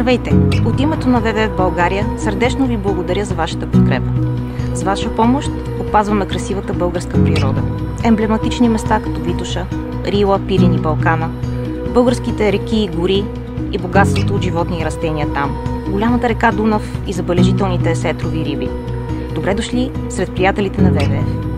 Здравейте! От името на ВВФ България сърдечно ви благодаря за вашата подкрепа. С ваша помощ опазваме красивата българска природа. Емблематични места като Витоша, Рила, Пирин и Балкана, българските реки и гори и богатството от животни и растения там, голямата река Дунав и забележителните сетрови риби. Добре дошли сред приятелите на ВВФ!